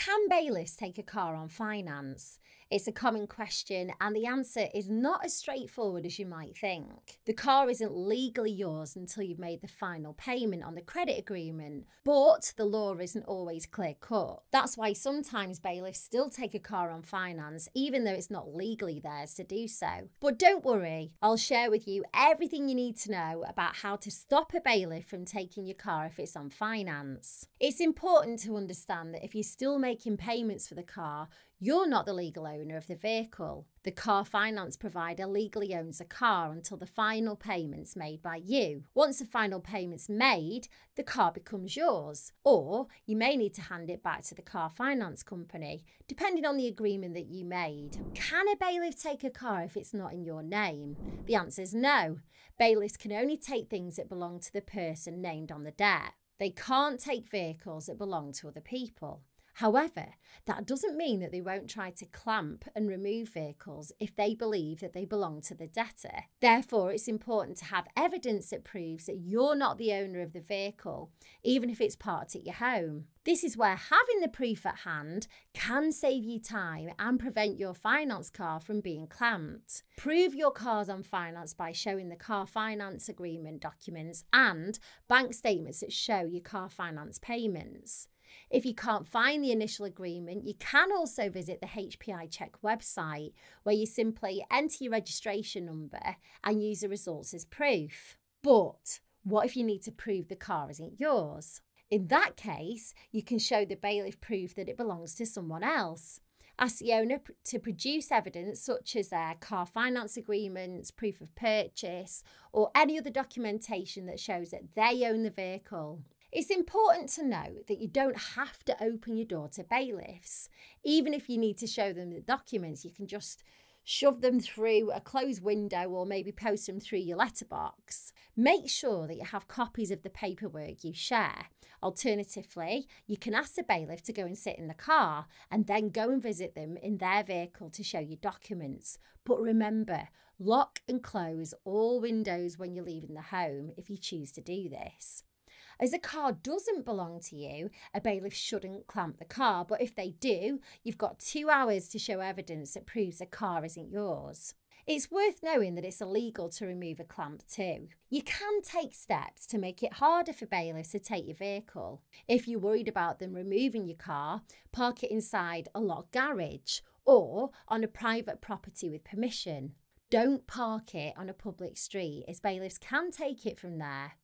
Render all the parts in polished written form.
Can bailiffs take a car on finance? It's a common question, and the answer is not as straightforward as you might think. The car isn't legally yours until you've made the final payment on the credit agreement, but the law isn't always clear-cut. That's why sometimes bailiffs still take a car on finance, even though it's not legally theirs to do so. But don't worry, I'll share with you everything you need to know about how to stop a bailiff from taking your car if it's on finance. It's important to understand that if you're still making payments for the car, you're not the legal owner of the vehicle. The car finance provider legally owns the car until the final payment's made by you. Once the final payment's made, the car becomes yours, or you may need to hand it back to the car finance company, depending on the agreement that you made. Can a bailiff take a car if it's not in your name? The answer is no. Bailiffs can only take things that belong to the person named on the debt. They can't take vehicles that belong to other people. However, that doesn't mean that they won't try to clamp and remove vehicles if they believe that they belong to the debtor. Therefore, it's important to have evidence that proves that you're not the owner of the vehicle, even if it's parked at your home. This is where having the proof at hand can save you time and prevent your finance car from being clamped. Prove your car's on finance by showing the car finance agreement documents and bank statements that show your car finance payments. If you can't find the initial agreement, you can also visit the HPI Check website, where you simply enter your registration number and use the results as proof. But what if you need to prove the car isn't yours? In that case, you can show the bailiff proof that it belongs to someone else. Ask the owner to produce evidence such as their car finance agreements, proof of purchase, or any other documentation that shows that they own the vehicle. It's important to note that you don't have to open your door to bailiffs. Even if you need to show them the documents, you can just shove them through a closed window or maybe post them through your letterbox. Make sure that you have copies of the paperwork you share. Alternatively, you can ask the bailiff to go and sit in the car and then go and visit them in their vehicle to show you documents. But remember, lock and close all windows when you're leaving the home if you choose to do this. As the car doesn't belong to you, a bailiff shouldn't clamp the car, but if they do, you've got 2 hours to show evidence that proves the car isn't yours. It's worth knowing that it's illegal to remove a clamp too. You can take steps to make it harder for bailiffs to take your vehicle. If you're worried about them removing your car, park it inside a locked garage or on a private property with permission. Don't park it on a public street, as bailiffs can take it from there.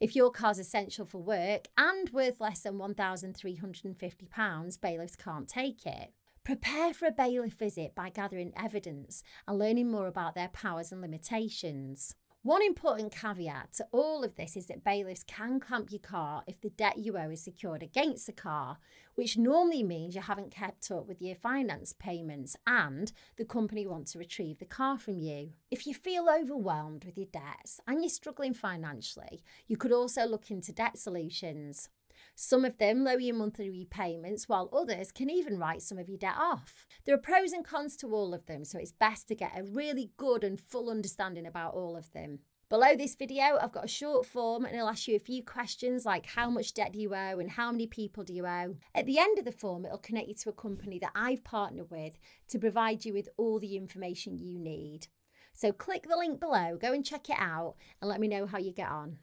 If your car's essential for work and worth less than £1,350, bailiffs can't take it. Prepare for a bailiff visit by gathering evidence and learning more about their powers and limitations. One important caveat to all of this is that bailiffs can clamp your car if the debt you owe is secured against the car, which normally means you haven't kept up with your finance payments and the company wants to retrieve the car from you. If you feel overwhelmed with your debts and you're struggling financially, you could also look into debt solutions. Some of them lower your monthly repayments, while others can even write some of your debt off. There are pros and cons to all of them, so it's best to get a really good and full understanding about all of them. Below this video, I've got a short form and it'll ask you a few questions like how much debt do you owe and how many people do you owe. At the end of the form, it'll connect you to a company that I've partnered with to provide you with all the information you need. So click the link below, go and check it out and let me know how you get on.